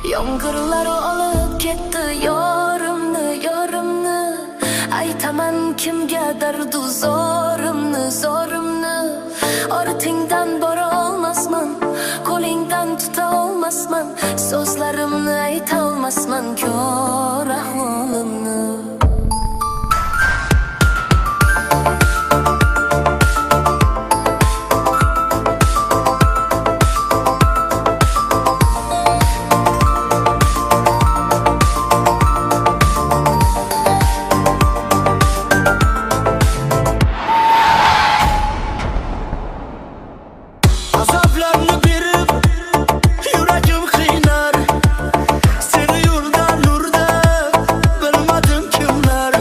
Yomg'irlar olib ketdi yorimni, yorimni. Aytaman kimgadir zorimni, zorimni. Ortingdan bora olmasman, qo'lingdan tuta olmasman. So'zlarimni ayta olmasman, ko'r ahvolimni. Azoblarni berib yuragim qiynar, seni yo'ldan nurda bilmadim kimlar.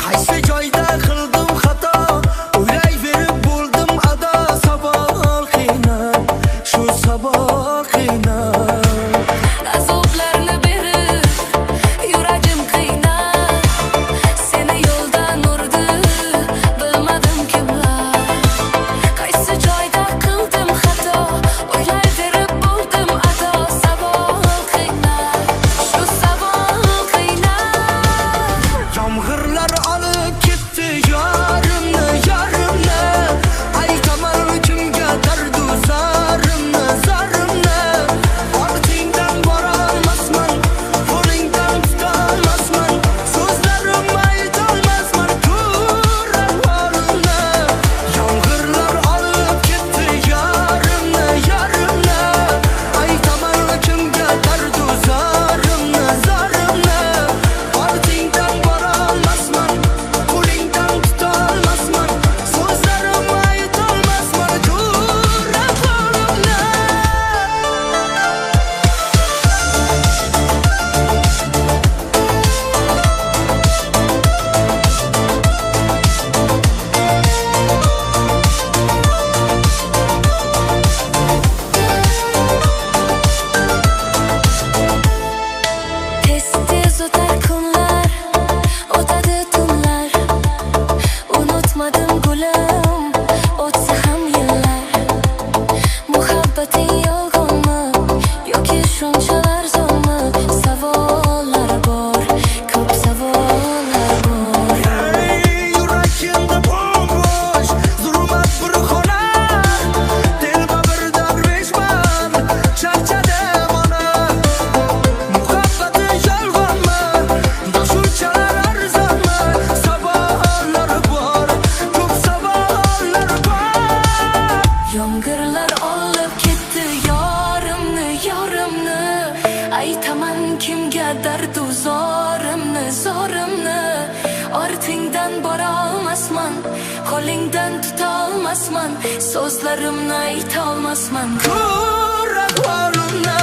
Qaysi joyda qildim xato, o'ylayverib bo'ldim ado. Sabol qiynar, shu sabol qiynar. Azoblarni berib yuragim qiynar, seni yo'ldan urdi bilmadim kimlar. Qaysi joyda qildim xato, o'ylayverib bo'ldim ado. Sabol qiynar, shu sabol qiynar. Yomg'irlar olib ketdi yorimni, yorimni. Aytaman kimga dardu zorimni, zorimni. Ortingdan bora olmasman, qo'lingdan tuta olmasman. So'zlarimni aytolmasman, ko'r ahvolimni. Yomg'irlar olib ketdi yorimni, yorimni. Aytaman kimga dardu zorimni, zorimni. Ortingdan bora olmasman, qo'lingdan tuta olmasman. So'zlarimni aytolmasman, ko'r ahvolimni. Tez tez o'tar kunlar, o'tadi tunlar. Unutmadim gulim, o'tsa ham yillar. Muhabbating yolg'onmi yoki shunchalar zo'rmi? Savollar bor, ko'p savollar bor. Yuragimda bo'sh, zulmat bir xona. Telba bir darveshman, charchadim ona. Muhabbati yolg'onmi, shunchalar arzonmi? Savollar bor, ko'p savollar bor. Yomg'irlar olib ketdi yorimni, yorimni. Aytaman kimga dardu zorimni, zorimni. Ortingdan bora olmasman, qo'lingdan tuta olmasman. So'zlarimni ayta olmasman. Ko'r ahvolimni.